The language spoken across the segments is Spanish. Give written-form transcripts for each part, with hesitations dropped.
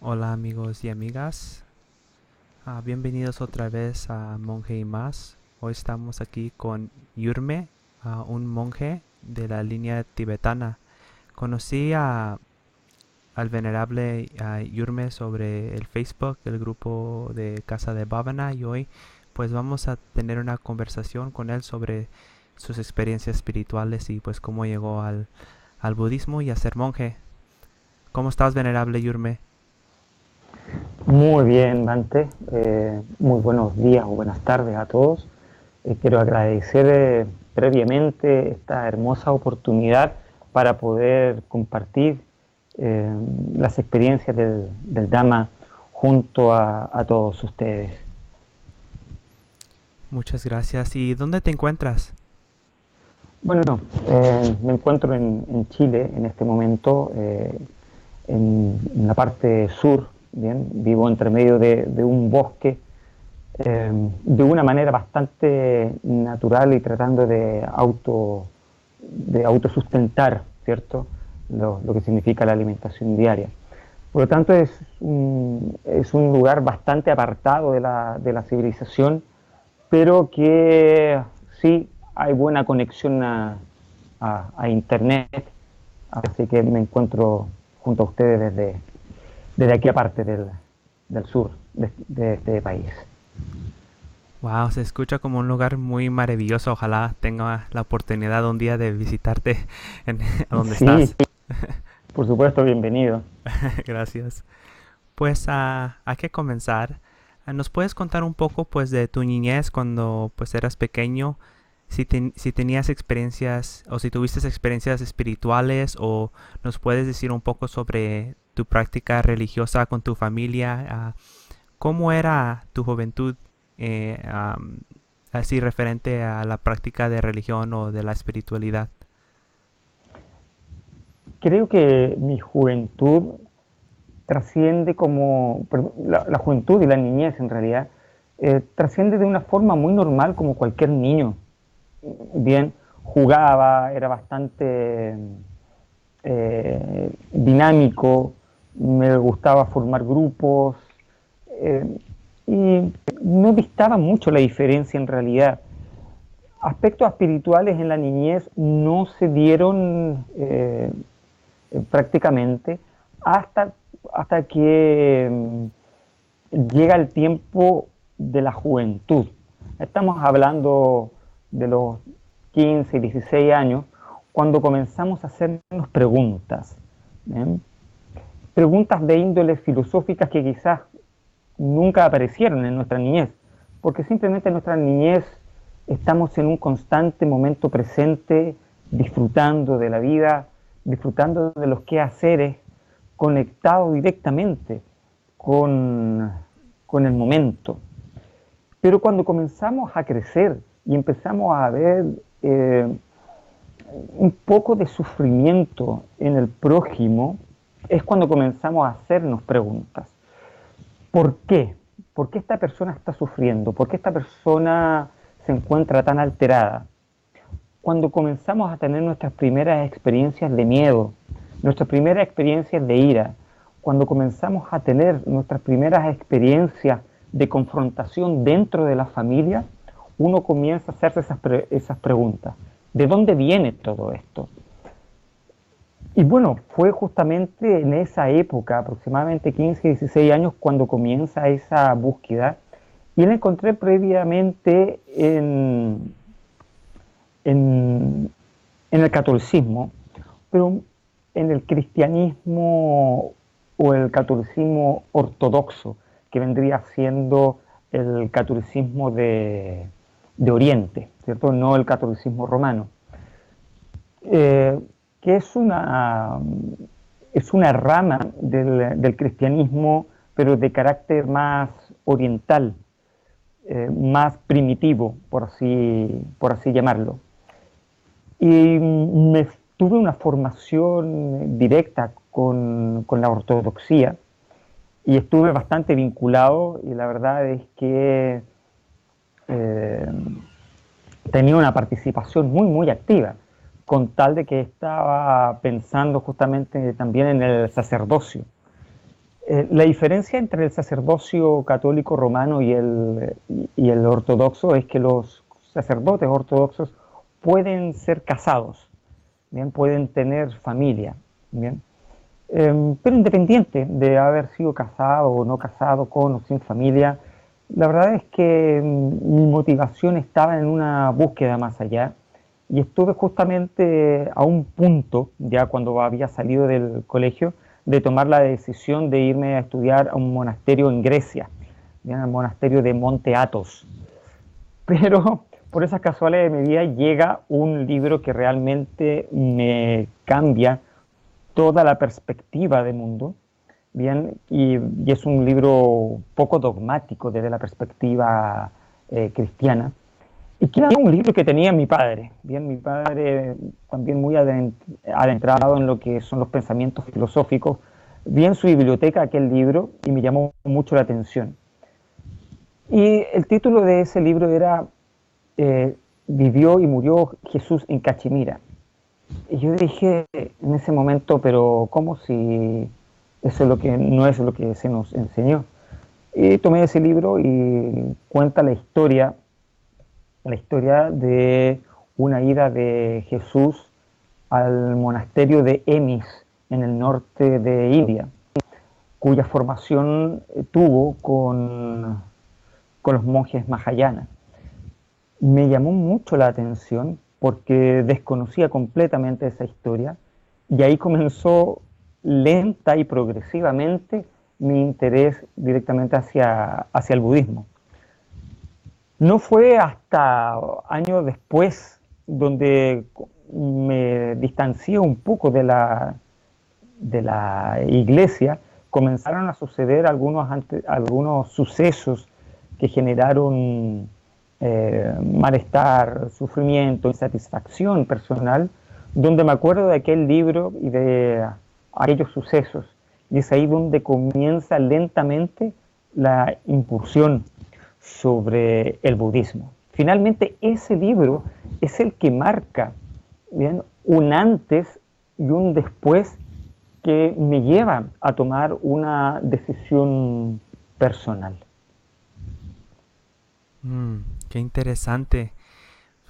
Hola amigos y amigas. Bienvenidos otra vez a Monje y Más. Hoy estamos aquí con Yurme, un monje de la línea tibetana. Conocí al venerable Yurme sobre el Facebook, el grupo de Casa de Bhavana, y hoy pues vamos a tener una conversación con él sobre sus experiencias espirituales y pues cómo llegó al budismo y a ser monje. ¿Cómo estás, venerable Yurme? Muy bien, Dante. Muy buenos días o buenas tardes a todos. Quiero agradecer previamente esta hermosa oportunidad para poder compartir eh, las experiencias del Dhamma junto a todos ustedes. Muchas gracias. ¿Y dónde te encuentras? Bueno, me encuentro en Chile en este momento, en la parte sur, bien, vivo entre medio de un bosque de una manera bastante natural y tratando de autosustentar, ¿cierto? Lo que significa la alimentación diaria. Por lo tanto, es un lugar bastante apartado de la civilización, pero que sí hay buena conexión a Internet, así que me encuentro junto a ustedes desde aquí aparte del sur de este país. Wow, se escucha como un lugar muy maravilloso. Ojalá tenga la oportunidad un día de visitarte en a donde Sí, estás. por supuesto, bienvenido. Gracias. Pues hay que comenzar. ¿Nos puedes contar un poco pues de tu niñez cuando pues eras pequeño? Si tenías experiencias o si tuviste experiencias espirituales o nos puedes decir un poco sobre tu práctica religiosa con tu familia. ¿Cómo era tu juventud así referente a la práctica de religión o de la espiritualidad? Creo que mi juventud trasciende la juventud y la niñez en realidad, trasciende de una forma muy normal como cualquier niño. Bien, jugaba, era bastante dinámico, me gustaba formar grupos eh, y no distaba mucho la diferencia en realidad. Aspectos espirituales en la niñez no se dieron prácticamente hasta, hasta que llega el tiempo de la juventud. Estamos hablando de los 15, 16 años, cuando comenzamos a hacernos preguntas. ¿Eh? Preguntas de índole filosóficas que quizás nunca aparecieron en nuestra niñez, porque simplemente en nuestra niñez estamos en un constante momento presente, disfrutando de la vida, disfrutando de los quehaceres, conectado directamente con, con el momento. Pero cuando comenzamos a crecer y empezamos a ver un poco de sufrimiento en el prójimo, es cuando comenzamos a hacernos preguntas. ¿Por qué? ¿Por qué esta persona está sufriendo? ¿Por qué esta persona se encuentra tan alterada? Cuando comenzamos a tener nuestras primeras experiencias de miedo, nuestras primeras experiencias de ira, cuando comenzamos a tener nuestras primeras experiencias de confrontación dentro de la familia, uno comienza a hacerse esas preguntas. ¿De dónde viene todo esto? Y bueno, fue justamente en esa época, aproximadamente 15, 16 años, cuando comienza esa búsqueda. Y la encontré previamente en, en el catolicismo, pero en el cristianismo o el catolicismo ortodoxo, que vendría siendo el catolicismo de Oriente, ¿cierto? No el catolicismo romano. Eh, que es una rama del cristianismo, pero de carácter más oriental, más primitivo, por así llamarlo. Y tuve una formación directa con la ortodoxia y estuve bastante vinculado y la verdad es que eh, tenía una participación muy, muy activa, con tal de que estaba pensando justamente también en el sacerdocio. La diferencia entre el sacerdocio católico romano y el ortodoxo es que los sacerdotes ortodoxos pueden ser casados, ¿bien? Pueden tener familia, ¿bien? Pero independiente de haber sido casado o no casado, con o sin familia, la verdad es que mi motivación estaba en una búsqueda más allá y estuve justamente a un punto, ya cuando había salido del colegio, de tomar la decisión de irme a estudiar a un monasterio en Grecia, ¿bien? Al monasterio de Monte Athos. Pero por esas casualidades de mi vida llega un libro que realmente me cambia toda la perspectiva del mundo, bien, y es un libro poco dogmático desde la perspectiva cristiana, y que era un libro que tenía mi padre, bien, mi padre también muy adentrado en lo que son los pensamientos filosóficos, vi en su biblioteca aquel libro y me llamó mucho la atención. Y el título de ese libro era Vivió y murió Jesús en Cachemira. Y yo dije en ese momento, pero ¿cómo si eso es lo que no es lo que se nos enseñó? Y tomé ese libro y cuenta la historia de una ida de Jesús al monasterio de Emis en el norte de India, cuya formación tuvo con los monjes Mahayana. Me llamó mucho la atención porque desconocía completamente esa historia y ahí comenzó lenta y progresivamente mi interés directamente hacia el budismo. No fue hasta años después donde me distancié un poco de la iglesia, comenzaron a suceder algunos sucesos que generaron malestar, sufrimiento, insatisfacción personal, donde me acuerdo de aquel libro y de aquellos sucesos. Y es ahí donde comienza lentamente la impulsión sobre el budismo. Finalmente, ese libro es el que marca, ¿bien?, un antes y un después que me lleva a tomar una decisión personal. Mm, qué interesante.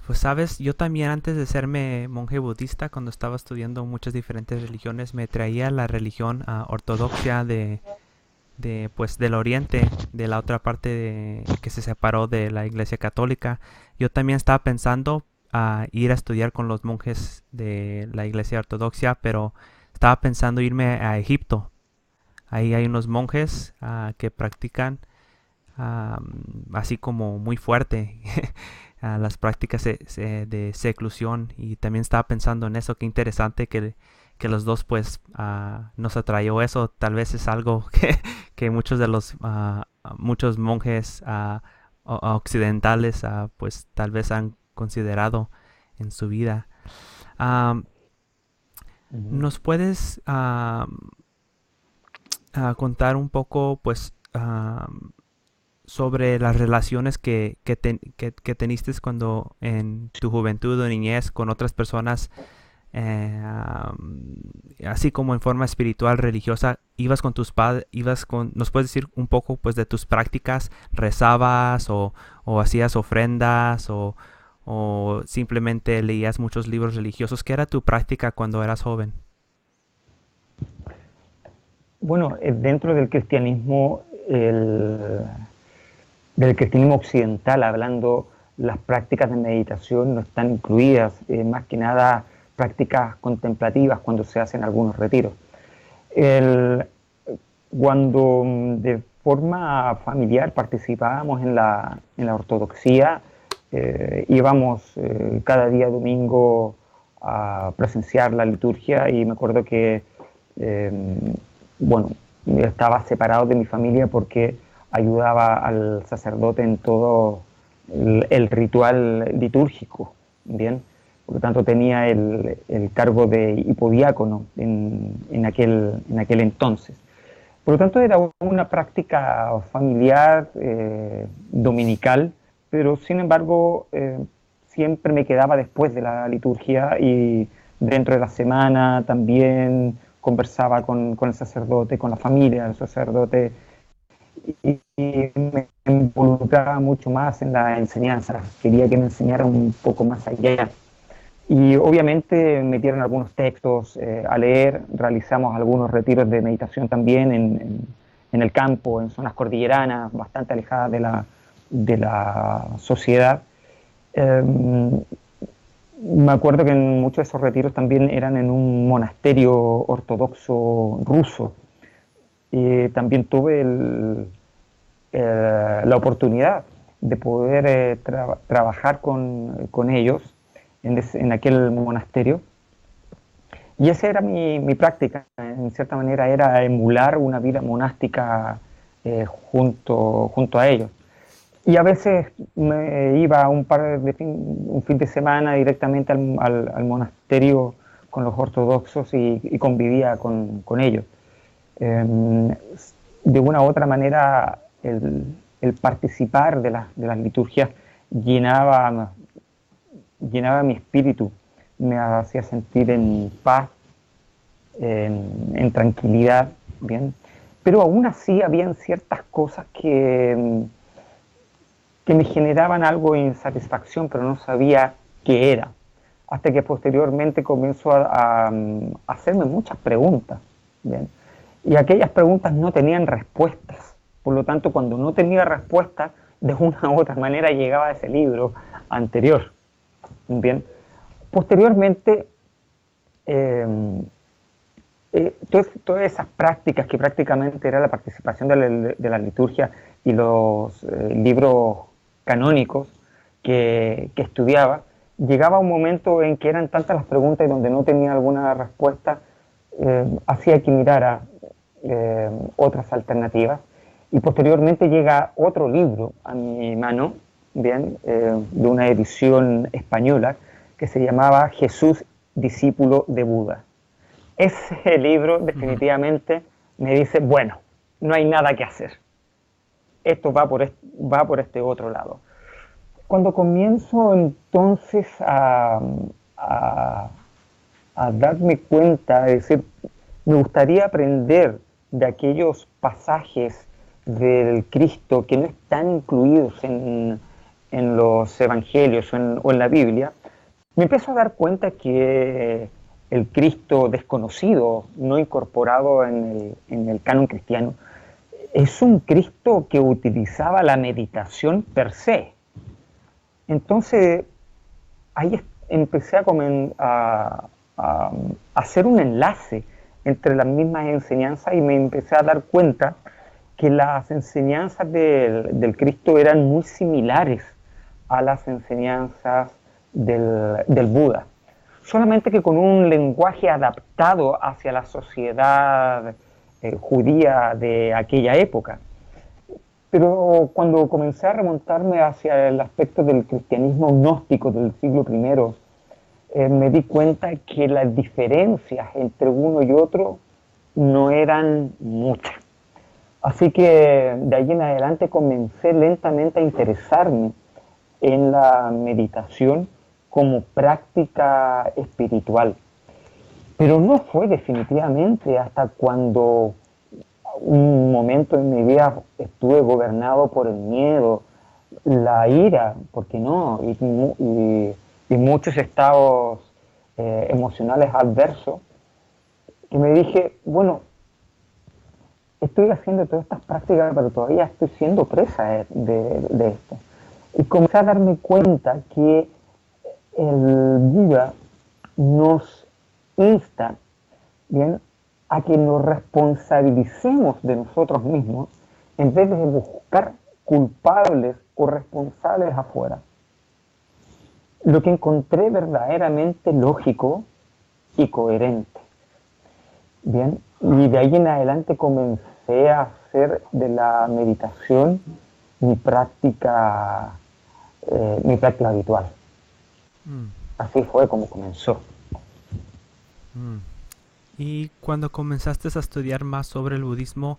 Pues sabes, yo también antes de serme monje budista, cuando estaba estudiando muchas diferentes religiones, me traía la religión ortodoxa pues del oriente, de la otra parte que se separó de la iglesia católica. Yo también estaba pensando ir a estudiar con los monjes de la iglesia ortodoxa, pero estaba pensando irme a Egipto. Ahí hay unos monjes que practican así como muy fuerte las prácticas de seclusión, y también estaba pensando en eso. Qué interesante que los dos pues nos atrayó eso. Tal vez es algo que muchos de los muchos monjes occidentales pues tal vez han considerado en su vida. Um, Uh -huh. ¿Nos puedes contar un poco pues sobre las relaciones que teniste cuando en tu juventud o niñez con otras personas, así como en forma espiritual, religiosa? ¿Ibas con tus padres, nos puedes decir un poco pues de tus prácticas? ¿Rezabas o hacías ofrendas o simplemente leías muchos libros religiosos? ¿Qué era tu práctica cuando eras joven? Bueno, dentro del cristianismo occidental, hablando, las prácticas de meditación no están incluidas, más que nada prácticas contemplativas cuando se hacen algunos retiros. El, Cuando de forma familiar participábamos en la ortodoxia, íbamos cada día domingo a presenciar la liturgia y me acuerdo que, eh, bueno, estaba separado de mi familia porque ayudaba al sacerdote en todo el ritual litúrgico, ¿bien? Por lo tanto tenía el cargo de hipodiácono en aquel entonces. Por lo tanto era una práctica familiar, dominical, pero sin embargo siempre me quedaba después de la liturgia y dentro de la semana también conversaba con el sacerdote, con la familia del sacerdote, y me involucraba mucho más en la enseñanza. Quería que me enseñaran un poco más allá. Y obviamente metieron algunos textos a leer, realizamos algunos retiros de meditación también en el campo, en zonas cordilleranas, bastante alejadas de la sociedad. Eh, Me acuerdo que en muchos de esos retiros también eran en un monasterio ortodoxo ruso. Y también tuve la oportunidad de poder trabajar con ellos en aquel monasterio. Y esa era mi práctica, en cierta manera era emular una vida monástica junto a ellos. Y a veces me iba un fin de semana directamente al monasterio con los ortodoxos y convivía con ellos. Eh, de una u otra manera, el participar de las liturgias llenaba, llenaba mi espíritu, me hacía sentir en paz, en tranquilidad, ¿bien? Pero aún así habían ciertas cosas que me generaban algo de insatisfacción, pero no sabía qué era. Hasta que posteriormente comenzó a hacerme muchas preguntas, ¿bien? Y aquellas preguntas no tenían respuestas. Por lo tanto, cuando no tenía respuesta, de una u otra manera llegaba a ese libro anterior. Bien. Posteriormente, eh, todas esas prácticas que prácticamente era la participación de la liturgia y los libros canónicos que estudiaba, llegaba un momento en que eran tantas las preguntas y donde no tenía alguna respuesta, hacía que mirara otras alternativas. Y posteriormente llega otro libro a mi mano, bien, de una edición española, que se llamaba Jesús, discípulo de Buda. Ese libro definitivamente me dice, bueno, no hay nada que hacer. Esto va por este otro lado. Cuando comienzo entonces a darme cuenta, es decir, me gustaría aprender de aquellos pasajes del Cristo que no están incluidos en los evangelios o en la Biblia, me empiezo a dar cuenta que el Cristo desconocido, no incorporado en el canon cristiano, es un Cristo que utilizaba la meditación per se. Entonces, ahí empecé a hacer un enlace entre las mismas enseñanzas y me empecé a dar cuenta que las enseñanzas del Cristo eran muy similares a las enseñanzas del Buda, solamente que con un lenguaje adaptado hacia la sociedad judía de aquella época. Pero cuando comencé a remontarme hacia el aspecto del cristianismo gnóstico del siglo I, me di cuenta que las diferencias entre uno y otro no eran muchas. Así que de ahí en adelante comencé lentamente a interesarme en la meditación como práctica espiritual. Pero no fue definitivamente hasta cuando un momento en mi vida estuve gobernado por el miedo, la ira, ¿por qué no? Y muchos estados emocionales adversos, que me dije, bueno, estoy haciendo todas estas prácticas, pero todavía estoy siendo presa de esto. Y comencé a darme cuenta que el Buda nos insta, bien, a que nos responsabilicemos de nosotros mismos en vez de buscar culpables o responsables afuera. Lo que encontré verdaderamente lógico y coherente. Bien, y de ahí en adelante comencé a hacer de la meditación mi práctica habitual. Así fue como comenzó. Y cuando comenzaste a estudiar más sobre el budismo,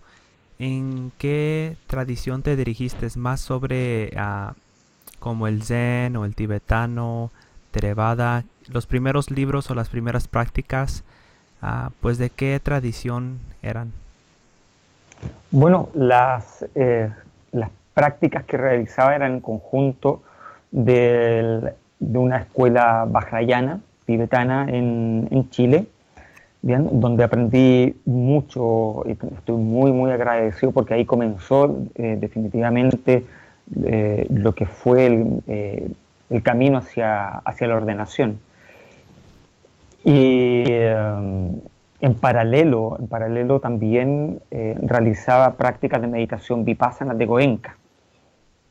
¿en qué tradición te dirigiste? ¿Más sobre como el Zen o el tibetano, Theravada? ¿Los primeros libros o las primeras prácticas pues ¿de qué tradición eran? Bueno, las prácticas que realizaba eran en conjunto de una escuela vajrayana, tibetana en Chile, bien, donde aprendí mucho y estoy muy, muy agradecido porque ahí comenzó definitivamente lo que fue el camino hacia la ordenación. Y en paralelo también realizaba prácticas de meditación vipassana de Goenka.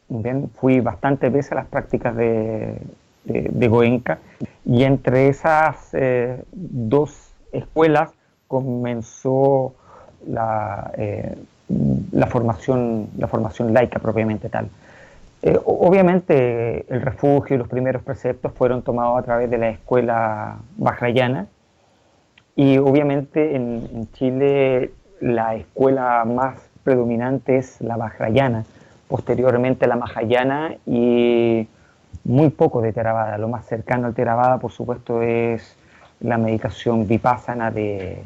Bien, fui bastantes veces a las prácticas de Goenka y entre esas dos escuelas comenzó la, eh, la formación laica propiamente tal. Obviamente el refugio y los primeros preceptos fueron tomados a través de la escuela vajrayana y obviamente en Chile la escuela más predominante es la vajrayana, posteriormente la mahayana y muy poco de Theravada. Lo más cercano al Theravada, por supuesto, es la meditación vipassana de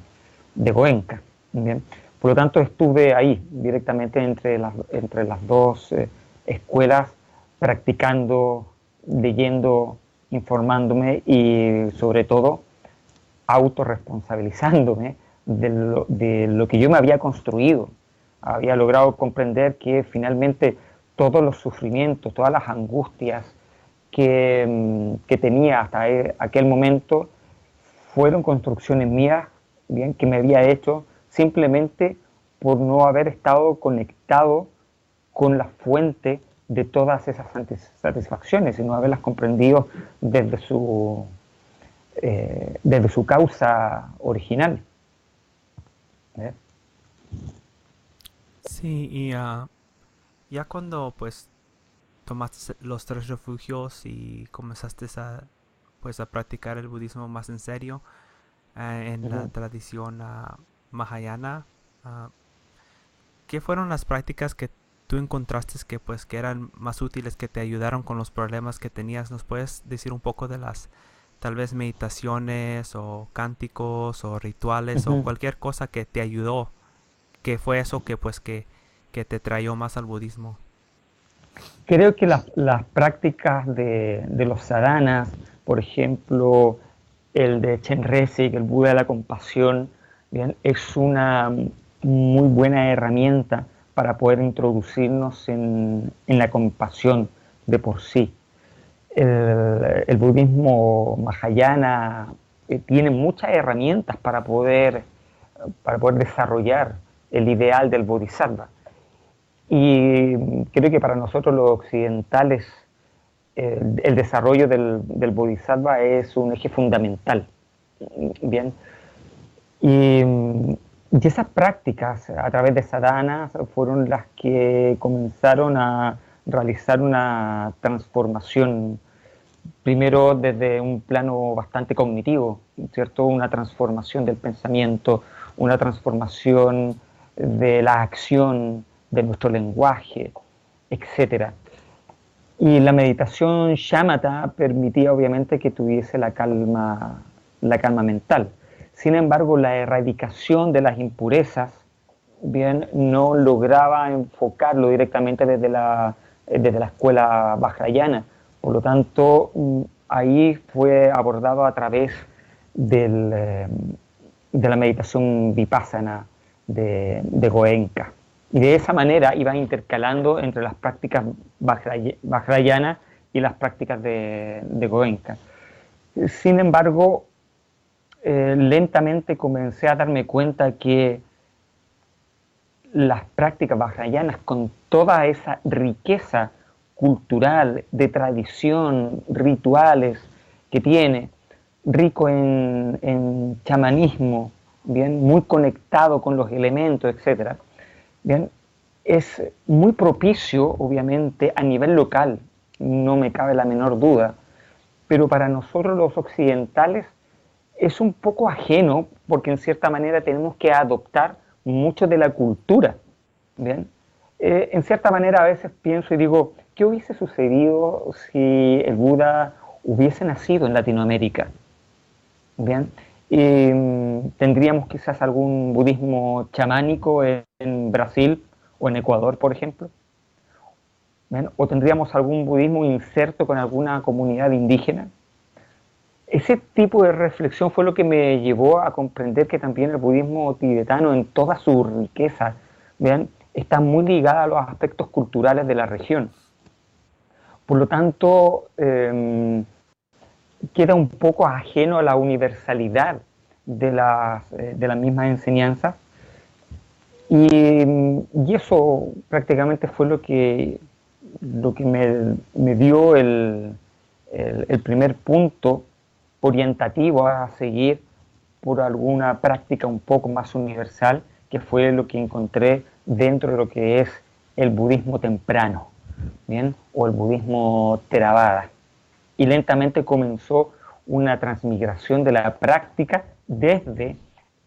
Goenka. ¿Bien? Por lo tanto, estuve ahí, directamente entre las dos escuelas, practicando, leyendo, informándome y, sobre todo, autorresponsabilizándome de lo que yo me había construido. Había logrado comprender que finalmente todos los sufrimientos, todas las angustias que tenía hasta aquel momento fueron construcciones mías, bien, que me había hecho simplemente por no haber estado conectado con la fuente de todas esas satisfacciones y no haberlas comprendido desde su causa original. ¿Eh? Sí, y ya cuando pues tomaste los tres refugios y comenzaste pues a practicar el budismo más en serio, en la Ujú. tradición mahayana, ah, ¿qué fueron las prácticas que tú encontraste que pues que eran más útiles, que te ayudaron con los problemas que tenías? ¿Nos puedes decir un poco de las tal vez meditaciones o cánticos o rituales o Ujú. cualquier cosa que te ayudó, que fue eso que pues que te trajo más al budismo? Creo que las prácticas de los sadhanas, por ejemplo, el de Chenrezig, el Buda de la compasión, bien, es una muy buena herramienta para poder introducirnos en la compasión de por sí. El budismo mahayana tiene muchas herramientas para poder desarrollar el ideal del bodhisattva. Y creo que para nosotros los occidentales el desarrollo del bodhisattva es un eje fundamental. Bien. Y, y esas prácticas a través de sadhanas fueron las que comenzaron a realizar una transformación, primero desde un plano bastante cognitivo, ¿cierto? Una transformación del pensamiento, una transformación de la acción, de nuestro lenguaje, etcétera. Y la meditación shamatha permitía obviamente que tuviese la calma mental. Sin embargo, la erradicación de las impurezas, bien, no lograba enfocarlo directamente desde la escuela vajrayana. Por lo tanto, ahí fue abordado a través del, de la meditación vipassana de Goenka. Y de esa manera iba intercalando entre las prácticas vajrayanas y las prácticas de Goenka. Sin embargo, lentamente comencé a darme cuenta que las prácticas vajrayanas, con toda esa riqueza cultural, de tradición, rituales que tiene, rico en chamanismo, bien, muy conectado con los elementos, etcétera, bien, es muy propicio, obviamente, a nivel local, no me cabe la menor duda, pero para nosotros los occidentales es un poco ajeno porque en cierta manera tenemos que adoptar mucho de la cultura. ¿Bien? En cierta manera a veces pienso y digo, ¿qué hubiese sucedido si el Buda hubiese nacido en Latinoamérica? ¿Bien? Tendríamos quizás algún budismo chamánico en Brasil o en Ecuador, por ejemplo. ¿Ven? O tendríamos algún budismo inserto con alguna comunidad indígena. Ese tipo de reflexión fue lo que me llevó a comprender que también el budismo tibetano, en toda su riqueza, ¿vean?, está muy ligada a los aspectos culturales de la región. Por lo tanto, queda un poco ajeno a la universalidad de las mismas enseñanzas, y eso prácticamente fue lo que me dio el primer punto orientativo a seguir por alguna práctica un poco más universal, que fue lo que encontré dentro de lo que es el budismo temprano, ¿bien?, o el budismo Theravada. Y lentamente comenzó una transmigración de la práctica desde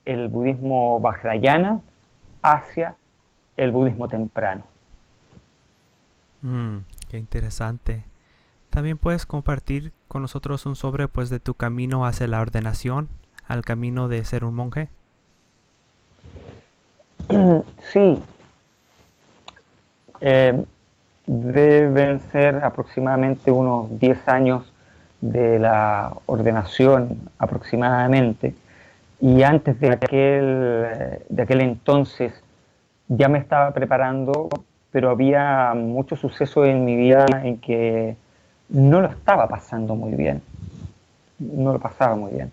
el budismo Vajrayana hacia el budismo temprano. Qué interesante. También puedes compartir con nosotros un sobre pues de tu camino hacia la ordenación, al camino de ser un monje. Sí, deben ser aproximadamente unos 10 años de la ordenación aproximadamente, y antes de aquel entonces ya me estaba preparando, pero había mucho suceso en mi vida en que no lo estaba pasando muy bien, no lo pasaba muy bien.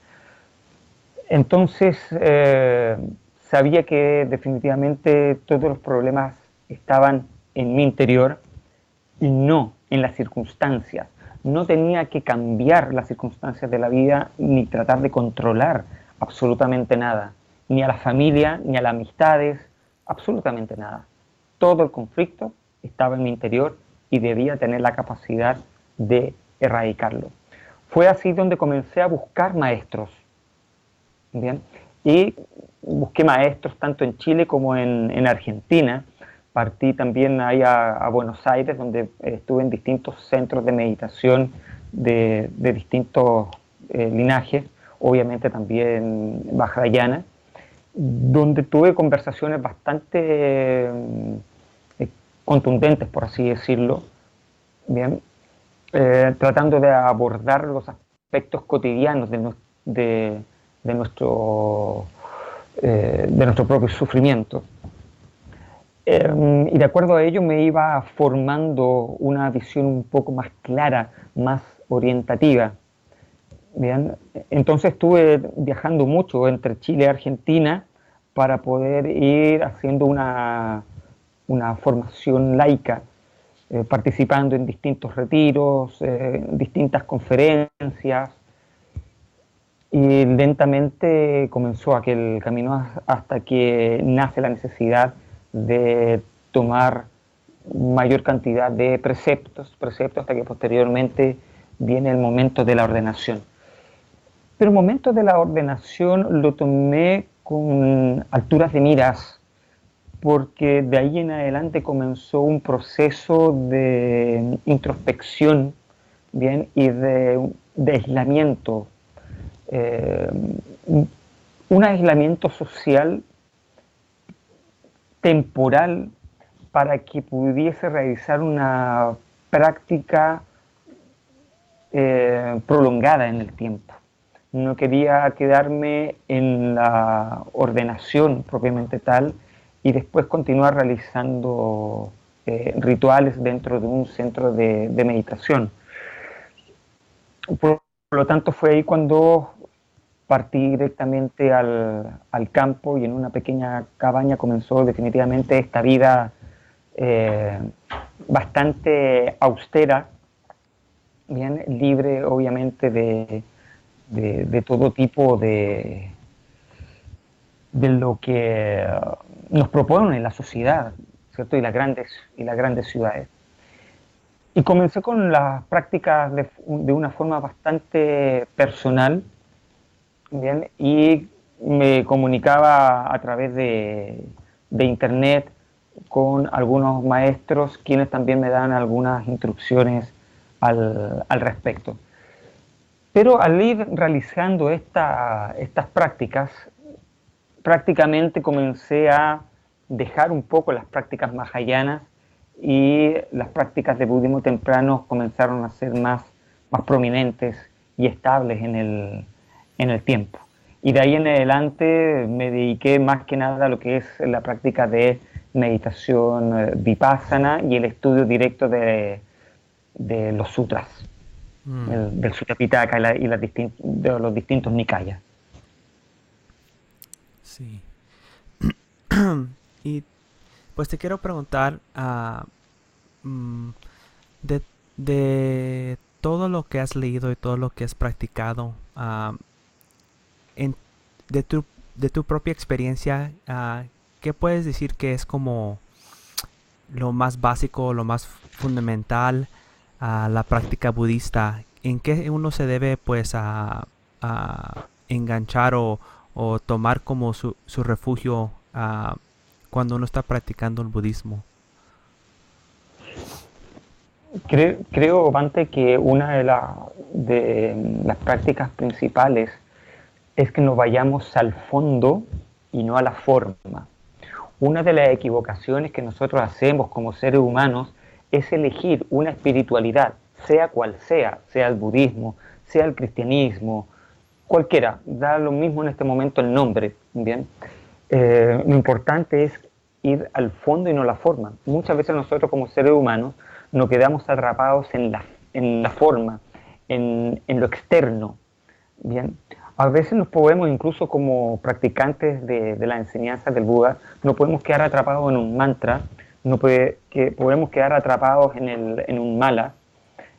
Entonces sabía que definitivamente todos los problemas estaban en mi interior y no en las circunstancias. No tenía que cambiar las circunstancias de la vida ni tratar de controlar absolutamente nada, ni a la familia, ni a las amistades, absolutamente nada. Todo el conflicto estaba en mi interior y debía tener la capacidad de erradicarlo. Fue así donde comencé a buscar maestros, ¿bien? Y busqué maestros tanto en Chile como en Argentina. Partí también ahí a Buenos Aires, donde estuve en distintos centros de meditación de distintos linajes, obviamente también Vajrayana, donde tuve conversaciones bastante contundentes, por así decirlo, ¿bien? Tratando de abordar los aspectos cotidianos de nuestro propio sufrimiento. Y de acuerdo a ello me iba formando una visión un poco más clara, más orientativa. Bien, entonces estuve viajando mucho entre Chile y Argentina para poder ir haciendo una formación laica, participando en distintos retiros, distintas conferencias, y lentamente comenzó aquel camino hasta que nace la necesidad de tomar mayor cantidad de preceptos, hasta que posteriormente viene el momento de la ordenación. Pero el momento de la ordenación lo tomé con alturas de miras, porque de ahí en adelante comenzó un proceso de introspección, ¿bien?, y de aislamiento, un aislamiento social temporal para que pudiese realizar una práctica prolongada en el tiempo. No quería quedarme en la ordenación propiamente tal y después continuar realizando rituales dentro de un centro de meditación. Por lo tanto, fue ahí cuando partí directamente al campo, y en una pequeña cabaña comenzó definitivamente esta vida bastante austera, bien libre obviamente de todo tipo de lo que nos propone la sociedad, ¿cierto?, y las grandes ciudades. Y comencé con las prácticas de una forma bastante personal, ¿bien?, y me comunicaba a través de internet con algunos maestros, quienes también me dan algunas instrucciones al respecto. Pero al ir realizando estas prácticas, prácticamente comencé a dejar un poco las prácticas mahayanas y las prácticas de budismo temprano comenzaron a ser más prominentes y estables en el tiempo. Y de ahí en adelante me dediqué más que nada a lo que es la práctica de meditación vipassana y el estudio directo de los sutras, Mm, del Sutta Pitaka de los distintos Nikayas. sí. Y pues te quiero preguntar, mm, de, de todo lo que has leído y todo lo que has practicado, en, de, de tu propia experiencia, ¿qué puedes decir que es como lo más básico, lo más fundamental a la práctica budista? ¿En qué uno se debe pues a enganchar o tomar como su refugio cuando uno está practicando el budismo? Creo, Bante, que una de las prácticas principales es que nos vayamos al fondo y no a la forma. Una de las equivocaciones que nosotros hacemos como seres humanos es elegir una espiritualidad, sea cual sea el budismo, sea el cristianismo, cualquiera, da lo mismo en este momento el nombre, ¿bien? Lo importante es ir al fondo y no a la forma. Muchas veces nosotros como seres humanos nos quedamos atrapados en la forma, en lo externo, ¿bien? A veces nos podemos, incluso como practicantes de la enseñanza del Buda, no podemos quedar atrapados en un mantra, podemos quedar atrapados en un mala,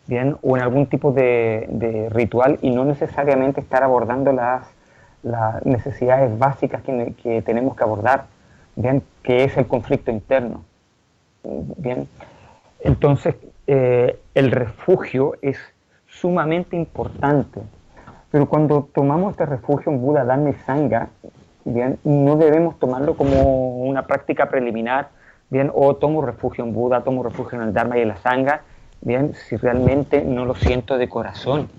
¿bien? O en algún tipo de ritual y no necesariamente estar abordando las necesidades básicas que tenemos que abordar, ¿bien? Que es el conflicto interno, ¿bien? Entonces, el refugio es sumamente importante. Pero cuando tomamos este refugio en Buda, Dhamma y Sangha, bien, no debemos tomarlo como una práctica preliminar, bien, o tomo refugio en Buda, tomo refugio en el Dharma y en la Sangha, bien, si realmente no lo siento de corazón.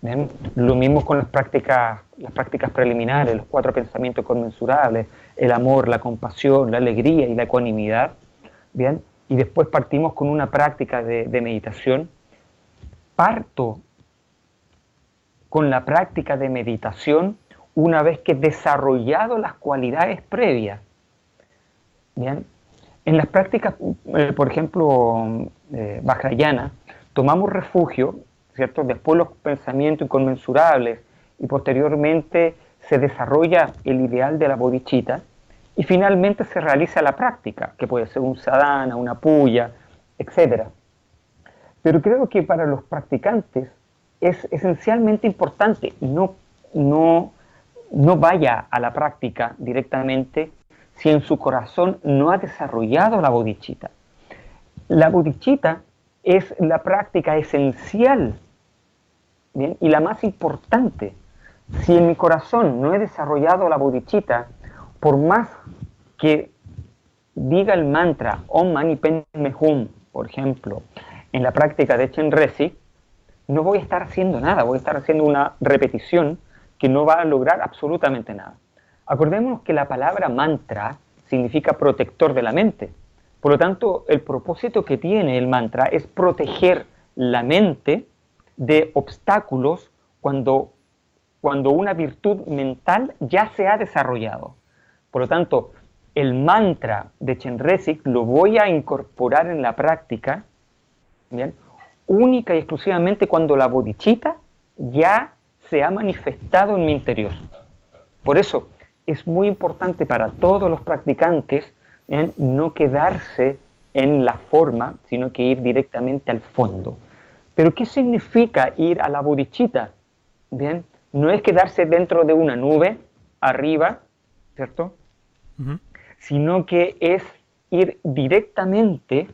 Bien. Lo mismo con las prácticas preliminares, los 4 pensamientos conmensurables, el amor, la compasión, la alegría y la ecuanimidad, bien, y después partimos con una práctica de meditación. Parto con la práctica de meditación una vez que he desarrollado las cualidades previas. Bien. En las prácticas, por ejemplo, vajrayana, tomamos refugio, ¿cierto? Después los pensamientos inconmensurables y posteriormente se desarrolla el ideal de la bodhicitta y finalmente se realiza la práctica, que puede ser un sadhana, una puya, etc. Pero creo que para los practicantes es esencialmente importante no vaya a la práctica directamente si en su corazón no ha desarrollado la bodhicitta. La bodhicitta es la práctica esencial, ¿bien? Y la más importante. Si en mi corazón no he desarrollado la bodhicitta, por más que diga el mantra Om Mani Padme Hum, por ejemplo, en la práctica de Chenrezig, no voy a estar haciendo nada, voy a estar haciendo una repetición que no va a lograr absolutamente nada. Acordémonos que la palabra mantra significa protector de la mente. Por lo tanto, el propósito que tiene el mantra es proteger la mente de obstáculos cuando una virtud mental ya se ha desarrollado. Por lo tanto, el mantra de Chenrezig lo voy a incorporar en la práctica, ¿bien? Única y exclusivamente cuando la bodhicitta ya se ha manifestado en mi interior. Por eso es muy importante para todos los practicantes no quedarse en la forma, sino que ir directamente al fondo. Pero ¿qué significa ir a la bodhicitta? Bien, no es quedarse dentro de una nube arriba, ¿cierto? Uh-huh. Sino que es ir directamente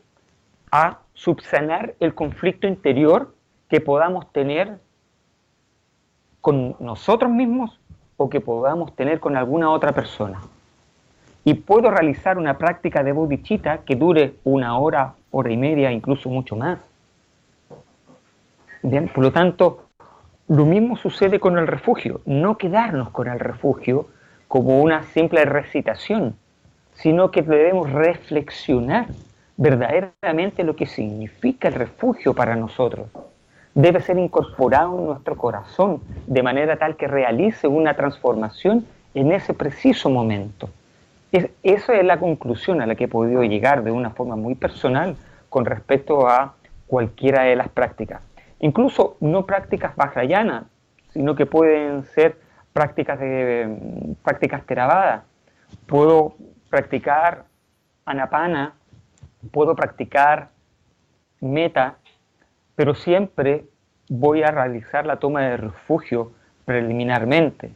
a subsanar el conflicto interior que podamos tener con nosotros mismos o que podamos tener con alguna otra persona. Y puedo realizar una práctica de bodhicitta que dure 1 hora, hora y media, incluso mucho más. Bien, por lo tanto, Lo mismo sucede con el refugio, no quedarnos con el refugio como una simple recitación, sino que debemos reflexionar verdaderamente lo que significa el refugio para nosotros. Debe ser incorporado en nuestro corazón de manera tal que realice una transformación en ese preciso momento. Esa es la conclusión a la que he podido llegar de una forma muy personal con respecto a cualquiera de las prácticas. Incluso no prácticas vajrayanas, sino que pueden ser prácticas Theravada. Puedo practicar Anapana, puedo practicar Metta, pero siempre voy a realizar la toma de refugio preliminarmente.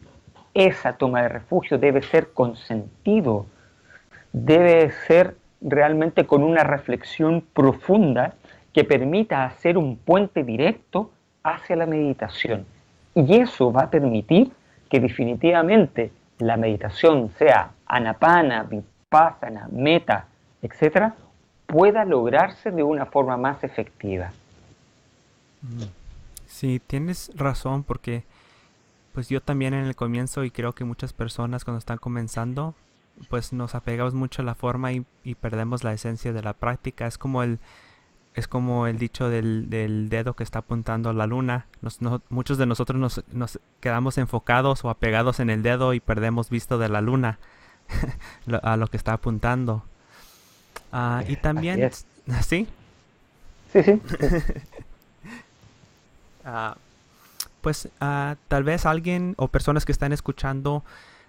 Esa toma de refugio debe ser con sentido, debe ser realmente con una reflexión profunda que permita hacer un puente directo hacia la meditación. Y eso va a permitir que definitivamente la meditación, sea Anapana, Vipassana, Metta, etcétera, pueda lograrse de una forma más efectiva. Sí, tienes razón porque pues yo también en el comienzo y creo que muchas personas cuando están comenzando pues nos apegamos mucho a la forma y perdemos la esencia de la práctica. Es como el dicho del dedo que está apuntando a la luna. Muchos de nosotros nos quedamos enfocados o apegados en el dedo y perdemos visto de la luna a lo que está apuntando. Y Así también, es. ¿sí? Sí, sí. Ah, pues tal vez alguien o personas que están escuchando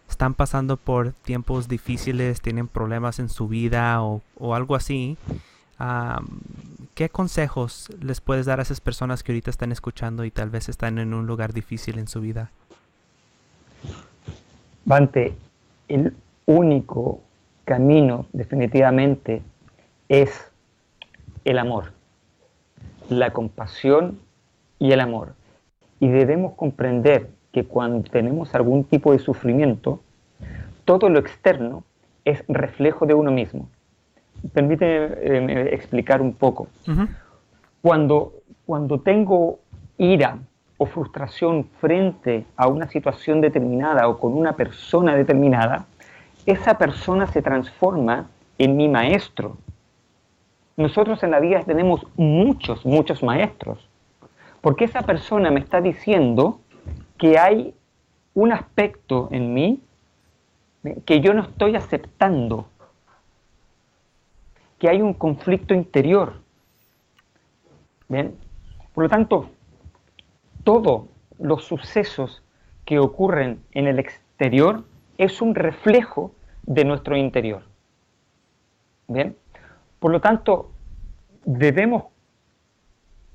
están pasando por tiempos difíciles, tienen problemas en su vida o algo así. Ah, ¿Qué consejos les puedes dar a esas personas que ahorita están escuchando y tal vez están en un lugar difícil en su vida? Bante, el único camino definitivamente es el amor, la compasión y el amor. Y debemos comprender que cuando tenemos algún tipo de sufrimiento, todo lo externo es reflejo de uno mismo. Permíteme explicar un poco. Ujú. Cuando tengo ira o frustración frente a una situación determinada o con una persona determinada, esa persona se transforma en mi maestro. Nosotros en la vida tenemos muchos maestros, porque esa persona me está diciendo que hay un aspecto en mí que yo no estoy aceptando, que hay un conflicto interior. ¿Bien? Por lo tanto, todos los sucesos que ocurren en el exterior es un reflejo de nuestro interior. ¿Bien? Por lo tanto, debemos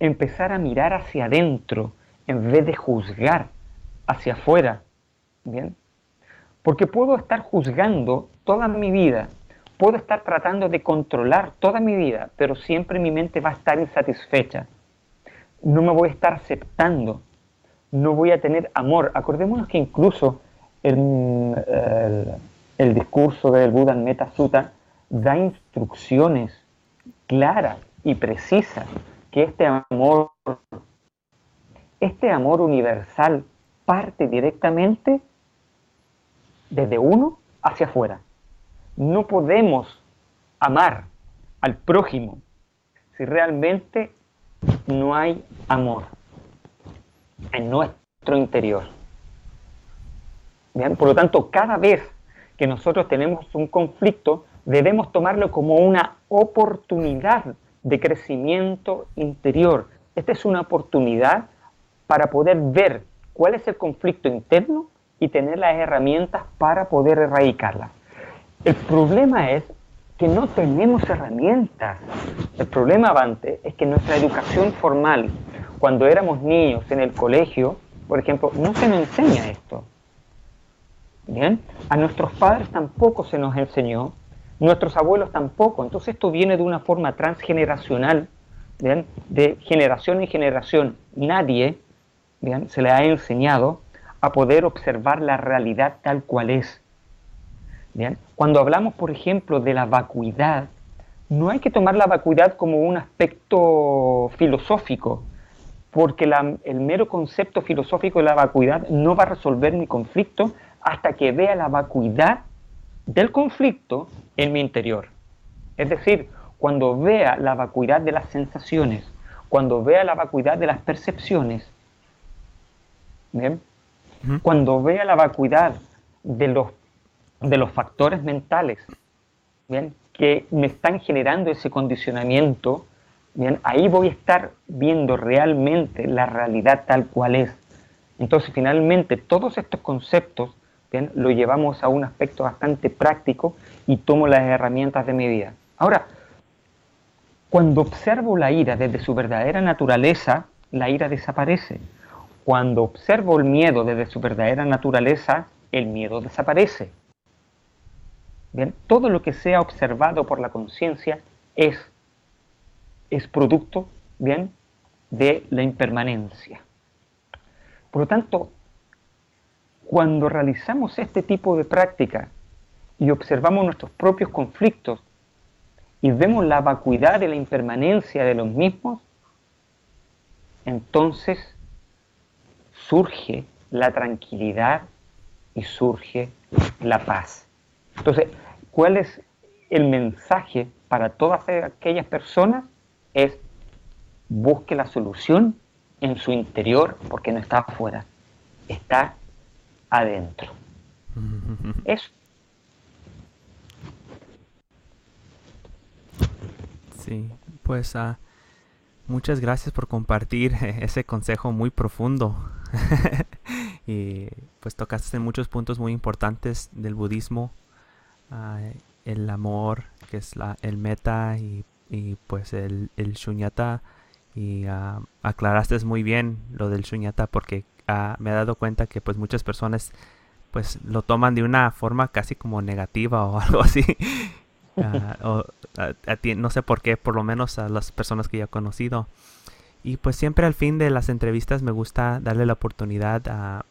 empezar a mirar hacia adentro en vez de juzgar hacia afuera. ¿Bien? Porque puedo estar juzgando toda mi vida, puedo estar tratando de controlar toda mi vida, pero siempre mi mente va a estar insatisfecha. No me voy a estar aceptando, no voy a tener amor. Acordémonos que incluso el discurso del Buda en Metta Sutta da instrucciones claras y precisas que este amor universal parte directamente desde uno hacia afuera. No podemos amar al prójimo si realmente no hay amor en nuestro interior. ¿Bien? Por lo tanto, cada vez que nosotros tenemos un conflicto, debemos tomarlo como una oportunidad de crecimiento interior. Esta es una oportunidad para poder ver cuál es el conflicto interno y tener las herramientas para poder erradicarla. El problema es que no tenemos herramientas. El problema, Bante, es que nuestra educación formal, cuando éramos niños en el colegio, por ejemplo, no se nos enseña esto. ¿Bien? A nuestros padres tampoco se nos enseñó, nuestros abuelos tampoco. Entonces esto viene de una forma transgeneracional, ¿bien? De generación en generación. Nadie, ¿bien?, se le ha enseñado a poder observar la realidad tal cual es. ¿Bien? Cuando hablamos, por ejemplo, de la vacuidad, no hay que tomar la vacuidad como un aspecto filosófico, porque el mero concepto filosófico de la vacuidad no va a resolver mi conflicto hasta que vea la vacuidad del conflicto en mi interior. Es decir, cuando vea la vacuidad de las sensaciones, cuando vea la vacuidad de las percepciones, ¿bien? Ujú. Cuando vea la vacuidad de los factores mentales, ¿bien?, que me están generando ese condicionamiento, ¿bien?, ahí voy a estar viendo realmente la realidad tal cual es. Entonces, finalmente, todos estos conceptos, ¿bien?, lo llevamos a un aspecto bastante práctico y tomo las herramientas de mi vida. Ahora, cuando observo la ira desde su verdadera naturaleza, la ira desaparece. Cuando observo el miedo desde su verdadera naturaleza, el miedo desaparece. Bien, todo lo que sea observado por la conciencia es producto, bien, de la impermanencia. Por lo tanto, cuando realizamos este tipo de práctica y observamos nuestros propios conflictos y vemos la vacuidad de la impermanencia de los mismos, entonces surge la tranquilidad y surge la paz. Entonces, ¿cuál es el mensaje para todas aquellas personas? Es: busque la solución en su interior, porque no está afuera, está adentro. Eso. Sí, pues muchas gracias por compartir ese consejo muy profundo. Y pues tocaste muchos puntos muy importantes del budismo, ah, el amor, que es el metta, y pues el shunyata. Y aclaraste muy bien lo del shunyata, porque me he dado cuenta que pues muchas personas pues lo toman de una forma casi como negativa o algo así. No sé por qué, por lo menos a las personas que yo he conocido. Y pues siempre al fin de las entrevistas me gusta darle la oportunidad a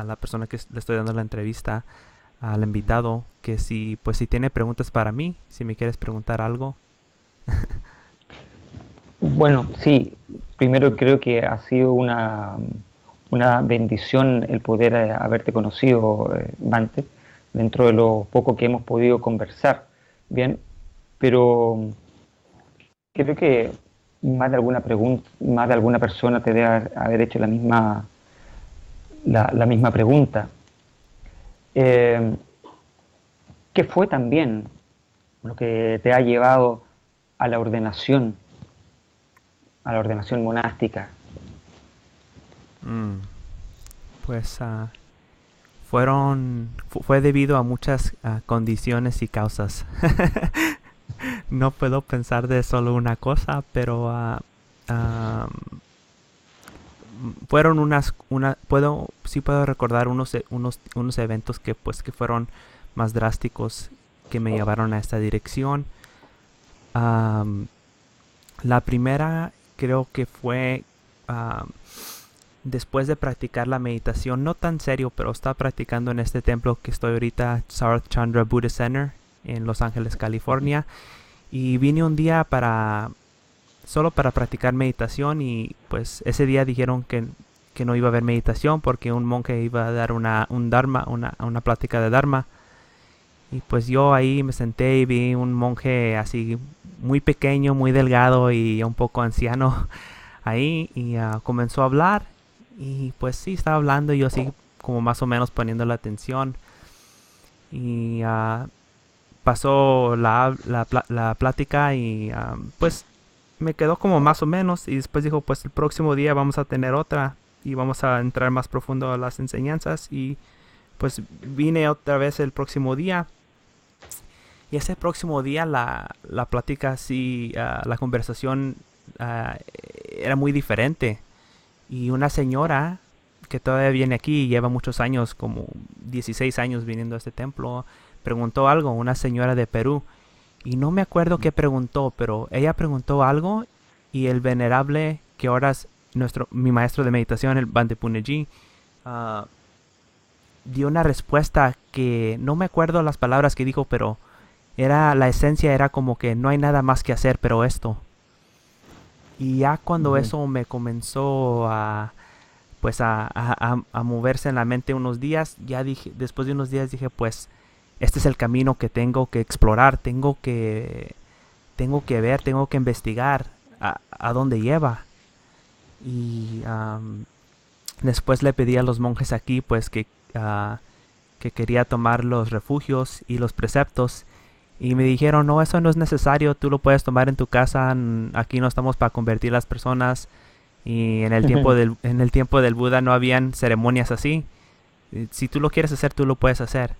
la persona que le estoy dando la entrevista, al invitado, que si tiene preguntas para mí, si me quieres preguntar algo. Bueno, sí, primero creo que ha sido una bendición el poder haberte conocido, Bante, dentro de lo poco que hemos podido conversar, bien, pero creo que más de alguna pregunta, más de alguna persona te debe haber hecho la misma pregunta. Eh, ¿Qué fue también lo que te ha llevado a a la ordenación monástica? Mm, pues fue debido a muchas condiciones y causas. No puedo pensar de solo una cosa, pero fueron sí puedo recordar unos eventos que fueron más drásticos, que me llevaron a esta dirección. Am, la primera creo que fue después de practicar la meditación, no tan serio, pero estaba practicando en este templo que estoy ahorita, Sarath Chandra Buddha Center, en Los Ángeles, California. Y vine un día solo para practicar meditación, y pues ese día dijeron que no iba a haber meditación porque un monje iba a dar una plática de Dharma. Y pues yo ahí me senté y vi un monje así muy pequeño, muy delgado y un poco anciano ahí, y comenzó a hablar. Y pues sí, estaba hablando y yo así como más o menos poniendo la atención. Y pasó la plática, y pues me quedó como más o menos, y después dijo, pues el próximo día vamos a tener otra y vamos a entrar más profundo a las enseñanzas. Y pues vine otra vez el próximo día, y ese próximo día la plática sí, la conversación era muy diferente. Y una señora que todavía viene aquí y lleva muchos años, como 16 años viniendo a este templo, preguntó algo, una señora de Perú. Y no me acuerdo qué preguntó, pero ella preguntó algo, y el venerable, que ahora es mi maestro de meditación, el Bante Puneji, dio una respuesta que no me acuerdo las palabras que dijo, pero la esencia era como que no hay nada más que hacer pero esto. Y ya cuando ujú, eso me comenzó pues a moverse en la mente unos días, ya dije, después de unos días dije, pues este es el camino que tengo que explorar, tengo que ver, tengo que investigar a dónde lleva. Y después le pedí a los monjes aquí, pues que quería tomar los refugios y los preceptos. Y me dijeron, no, eso no es necesario, tú lo puedes tomar en tu casa, aquí no estamos para convertir las personas. Y en el tiempo del Buda no habían ceremonias así. Si tú lo quieres hacer, tú lo puedes hacer.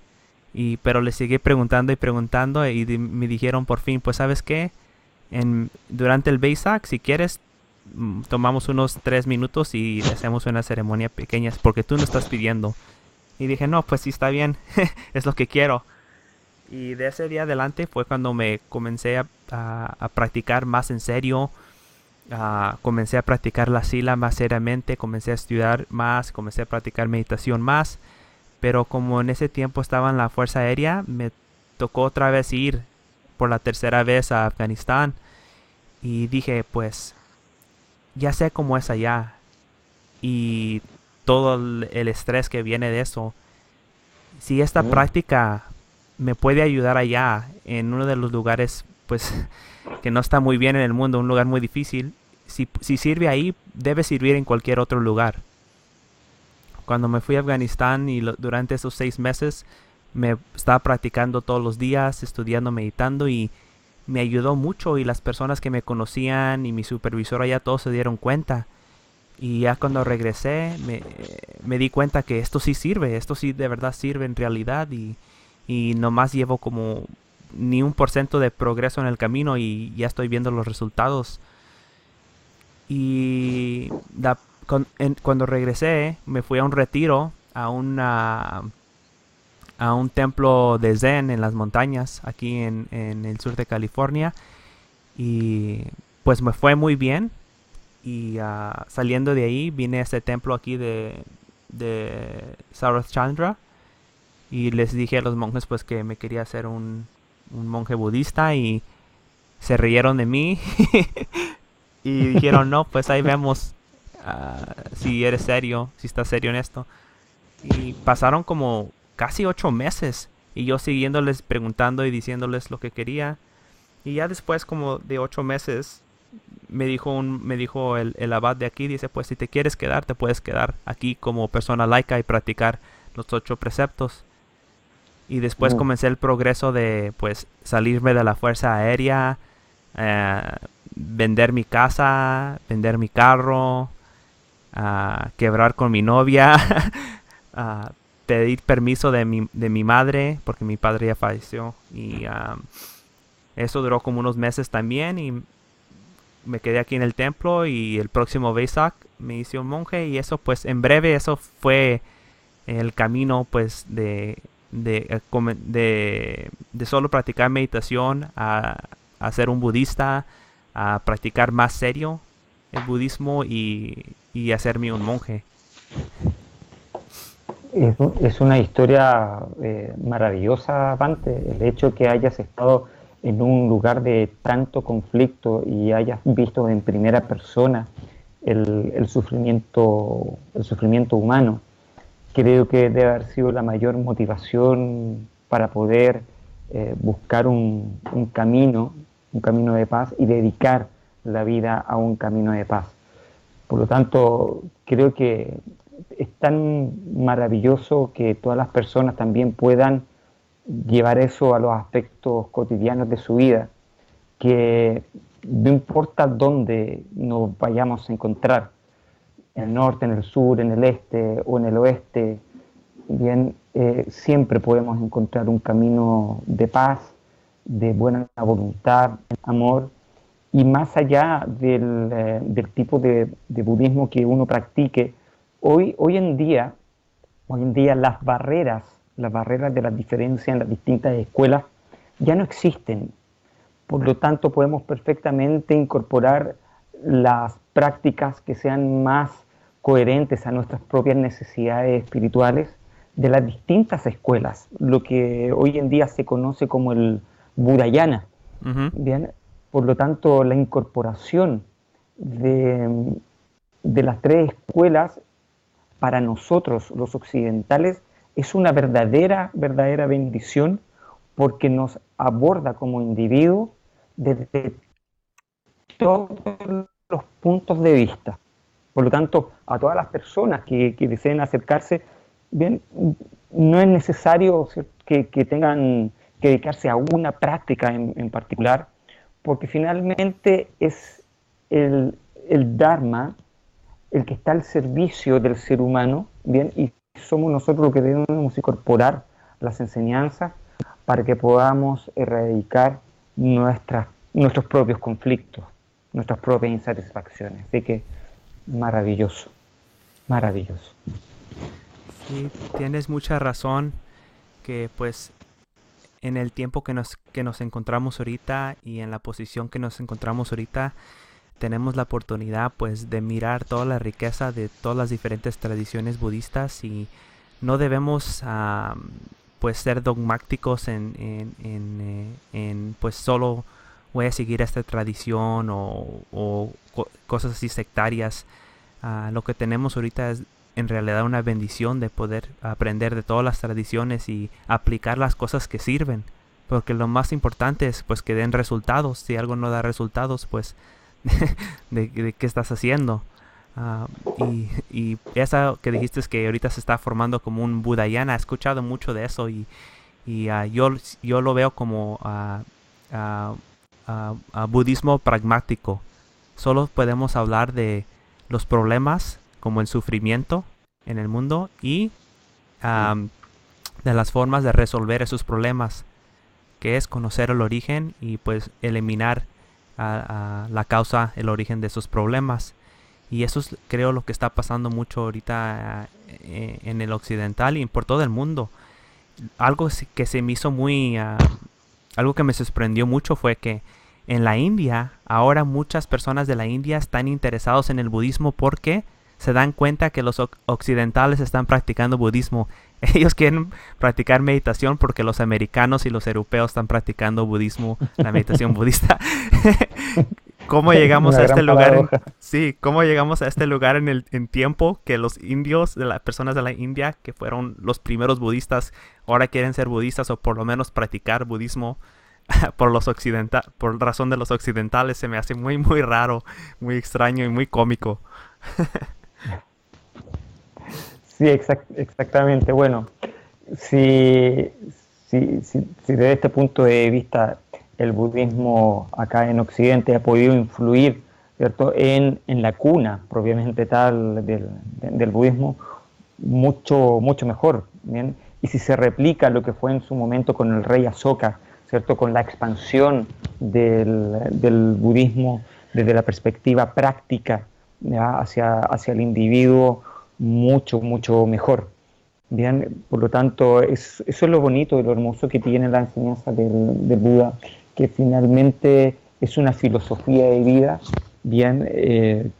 Pero le seguí preguntando y preguntando y me dijeron por fin, pues sabes qué, durante el Vesak, si quieres, tomamos unos 3 minutos y hacemos una ceremonia pequeña porque tú no estás pidiendo. Y dije, no, pues sí está bien, es lo que quiero. Y de ese día adelante fue cuando me comencé a practicar más en serio. Comencé a practicar la sila más seriamente, comencé a estudiar más, comencé a practicar meditación más. Pero como en ese tiempo estaba en la Fuerza Aérea, me tocó otra vez ir por la tercera vez a Afganistán. Y dije, pues ya sé cómo es allá. Y todo el estrés que viene de eso. Si esta ujú. práctica me puede ayudar allá, en uno de los lugares, pues, que no está muy bien en el mundo, un lugar muy difícil, si sirve ahí, debe servir en cualquier otro lugar. Cuando me fui a Afganistán y durante esos 6 meses me estaba practicando todos los días, estudiando, meditando y me ayudó mucho y las personas que me conocían y mi supervisor allá todos se dieron cuenta. Y ya cuando regresé me di cuenta que esto sí sirve, esto sí de verdad sirve en realidad y nomás llevo como ni 1% de progreso en el camino y ya estoy viendo los resultados. Y cuando regresé me fui a un retiro, a un templo de Zen en las montañas, aquí en el sur de California. Y pues me fue muy bien. Y saliendo de ahí vine a este templo aquí de Sarath Chandra. Y les dije a los monjes pues que me quería hacer un monje budista y se rieron de mí. Y dijeron, no, pues ahí vemos si eres serio, si estás serio en esto. Y pasaron como casi 8 meses y yo siguiéndoles preguntando y diciéndoles lo que quería. Y ya después como de 8 meses me dijo el abad de aquí, dice, pues si te quieres quedar, te puedes quedar aquí como persona laica y practicar los 8 preceptos. Y después Mm. comencé el progreso de pues salirme de la fuerza aérea, eh, vender mi casa, vender mi carro, quebrar con mi novia, a pedir permiso de mi madre, porque mi padre ya falleció. Y eso duró como unos meses también. Y me quedé aquí en el templo. Y el próximo Vesak me hice un monje. Y eso, pues, en breve, eso fue el camino, pues, de solo practicar meditación a ser un budista, a practicar más serio el budismo y hacerme un monje. Es una historia maravillosa, Pante, el hecho que hayas estado en un lugar de tanto conflicto y hayas visto en primera persona el sufrimiento humano. Creo que debe haber sido la mayor motivación para poder buscar un camino de paz y dedicar la vida a un camino de paz. Por lo tanto, creo que es tan maravilloso que todas las personas también puedan llevar eso a los aspectos cotidianos de su vida, que no importa dónde nos vayamos a encontrar, en el norte, en el sur, en el este o en el oeste, bien, siempre podemos encontrar un camino de paz, de buena voluntad, amor, y más allá del tipo de budismo que uno practique, hoy en día las barreras de las diferencias en las distintas escuelas ya no existen. Por lo tanto, podemos perfectamente incorporar las prácticas que sean más coherentes a nuestras propias necesidades espirituales de las distintas escuelas, lo que hoy en día se conoce como el Budayana. Ujú. Bien, por lo tanto, la incorporación de, de las tres escuelas, para nosotros los occidentales, es una verdadera, verdadera bendición porque nos aborda como individuo desde todos los puntos de vista. Por lo tanto, a todas las personas que deseen acercarse, bien, no es necesario que tengan que dedicarse a una práctica en particular, porque finalmente es el Dharma el que está al servicio del ser humano, bien, y somos nosotros los que debemos incorporar las enseñanzas para que podamos erradicar nuestros propios conflictos, nuestras propias insatisfacciones. Así que maravilloso, maravilloso. Sí, tienes mucha razón que pues en el tiempo que nos encontramos ahorita y en la posición que nos encontramos ahorita, tenemos la oportunidad pues de mirar toda la riqueza de todas las diferentes tradiciones budistas y no debemos pues ser dogmáticos en pues solo voy a seguir esta tradición o cosas así sectarias. Lo que tenemos ahorita es en realidad una bendición de poder aprender de todas las tradiciones y aplicar las cosas que sirven. Porque lo más importante es pues que den resultados. Si algo no da resultados, pues de qué estás haciendo. Uh, y esa que dijiste es que ahorita se está formando como un Budayana. He escuchado mucho de eso y yo lo veo como budismo pragmático. Solo podemos hablar de los problemas como el sufrimiento en el mundo y de las formas de resolver esos problemas, que es conocer el origen y pues eliminar la causa, el origen de esos problemas. Y eso es, creo, lo que está pasando mucho ahorita en el occidental y por todo el mundo. Algo que se me hizo algo que me sorprendió mucho fue que en la India, ahora muchas personas de la India están interesados en el budismo porque se dan cuenta que los occidentales están practicando budismo. Ellos quieren practicar meditación porque los americanos y los europeos están practicando budismo, la meditación budista. ¿Cómo llegamos a este lugar? Sí, ¿cómo llegamos a este lugar en tiempo que los indios, de las personas de la India, que fueron los primeros budistas, ahora quieren ser budistas o por lo menos practicar budismo por razón de los occidentales? Se me hace muy, muy raro, muy extraño y muy cómico. Sí, exactamente. Bueno, si desde este punto de vista el budismo acá en Occidente ha podido influir, ¿cierto?, en la cuna propiamente tal del budismo, mucho, mucho mejor, ¿bien? Y si se replica lo que fue en su momento con el rey Asoka, ¿cierto?, con la expansión del budismo desde la perspectiva práctica, ¿ya?, hacia el individuo, mucho, mucho mejor. Bien, por lo tanto, eso es lo bonito y lo hermoso que tiene la enseñanza del Buda, que finalmente es una filosofía de vida, bien,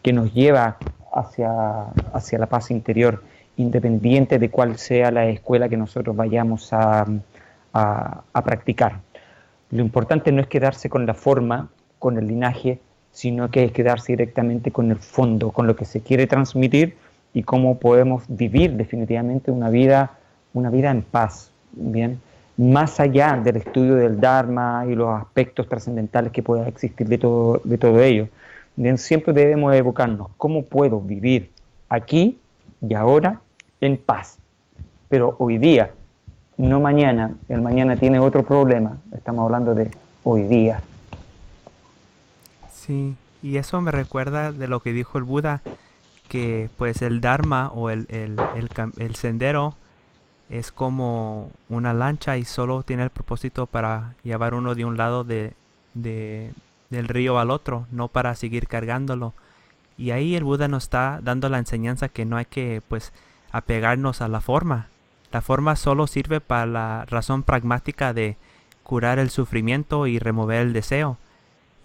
que nos lleva hacia la paz interior, independiente de cuál sea la escuela que nosotros vayamos a practicar. Lo importante no es quedarse con la forma, con el linaje, sino que es quedarse directamente con el fondo, con lo que se quiere transmitir y cómo podemos vivir definitivamente una vida en paz, ¿bien? Más allá del estudio del Dharma y los aspectos trascendentales que pueda existir de todo ello, ¿bien? Siempre debemos evocarnos cómo puedo vivir aquí y ahora en paz, pero hoy día, no mañana. El mañana tiene otro problema, estamos hablando de hoy día. Sí, y eso me recuerda de lo que dijo el Buda, que pues el Dharma o el sendero es como una lancha y solo tiene el propósito para llevar uno de un lado del río al otro, no para seguir cargándolo. Y ahí el Buda nos está dando la enseñanza que no hay que pues apegarnos a la forma. La forma solo sirve para la razón pragmática de curar el sufrimiento y remover el deseo.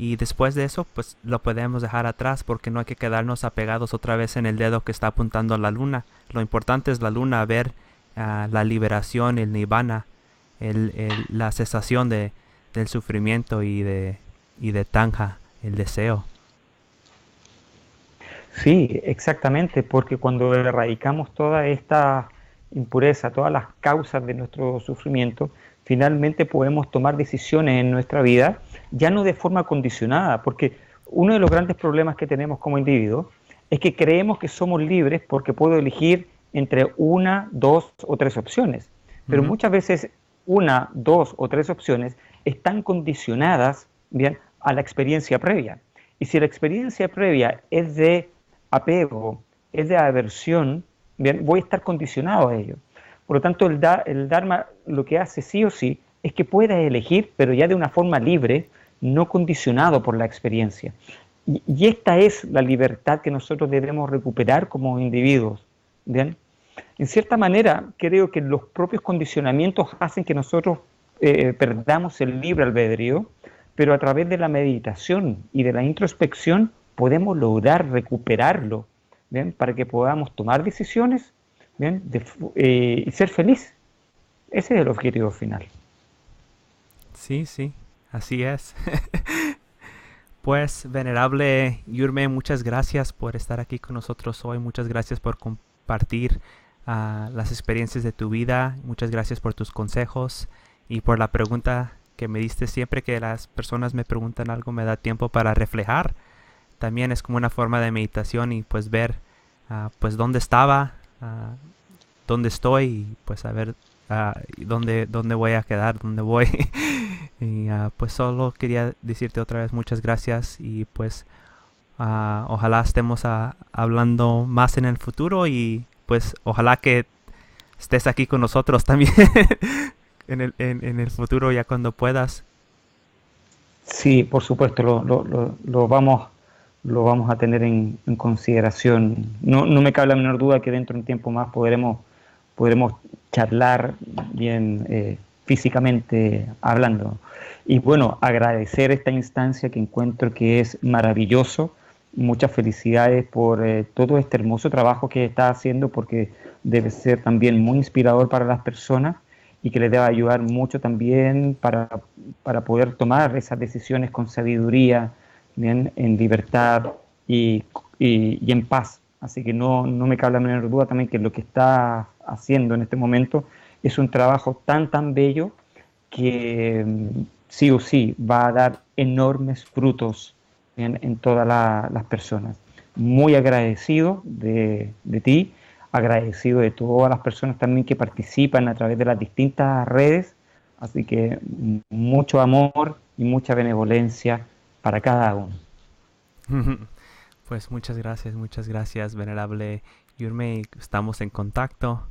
Y después de eso, pues lo podemos dejar atrás porque no hay que quedarnos apegados otra vez en el dedo que está apuntando a la luna. Lo importante es la luna, ver la liberación, el nirvana, la cesación del sufrimiento y de tanja, el deseo. Sí, exactamente, porque cuando erradicamos toda esta impureza, todas las causas de nuestro sufrimiento, finalmente podemos tomar decisiones en nuestra vida, ya no de forma condicionada, porque uno de los grandes problemas que tenemos como individuos es que creemos que somos libres porque puedo elegir entre una, dos o tres opciones, pero Ujú. muchas veces una, dos o tres opciones están condicionadas, bien, a la experiencia previa. Y si la experiencia previa es de apego, es de aversión, bien, voy a estar condicionado a ello. Por lo tanto, el Dharma lo que hace sí o sí es que puedas elegir, pero ya de una forma libre, no condicionado por la experiencia. Y esta es la libertad que nosotros debemos recuperar como individuos. ¿Bien? En cierta manera, creo que los propios condicionamientos hacen que nosotros perdamos el libre albedrío, pero a través de la meditación y de la introspección podemos lograr recuperarlo, ¿bien? Para que podamos tomar decisiones, ¿bien? Y ser feliz. Ese es el objetivo final. Sí, sí, así es. Pues, venerable Yurme, muchas gracias por estar aquí con nosotros hoy. Muchas gracias por compartir las experiencias de tu vida. Muchas gracias por tus consejos y por la pregunta que me diste. Siempre que las personas me preguntan algo, me da tiempo para reflejar. También es como una forma de meditación y pues ver pues dónde estaba, ah, dónde estoy y pues saber dónde voy a quedar, dónde voy. Y pues solo quería decirte otra vez muchas gracias y pues ojalá estemos hablando más en el futuro y pues ojalá que estés aquí con nosotros también en el futuro ya cuando puedas. Sí, por supuesto, lo vamos a tener en consideración. No, no me cabe la menor duda que dentro de un tiempo más podremos charlar bien físicamente hablando. Y bueno, agradecer esta instancia que encuentro que es maravilloso. Muchas felicidades por todo este hermoso trabajo que está haciendo, porque debe ser también muy inspirador para las personas y que les debe ayudar mucho también para poder tomar esas decisiones con sabiduría, bien, en libertad y, y en paz. Así que no, no me cabe la menor duda también que lo que está haciendo en este momento es un trabajo tan bello que sí o sí va a dar enormes frutos en todas las personas. Muy agradecido de ti, agradecido de todas las personas también que participan a través de las distintas redes. Así que mucho amor y mucha benevolencia para cada uno. Pues muchas gracias, venerable Yurme. Estamos en contacto.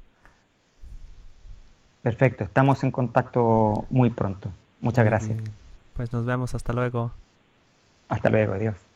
Perfecto, estamos en contacto muy pronto. Muchas Muy gracias. bien. Pues nos vemos, hasta luego. Hasta luego, adiós.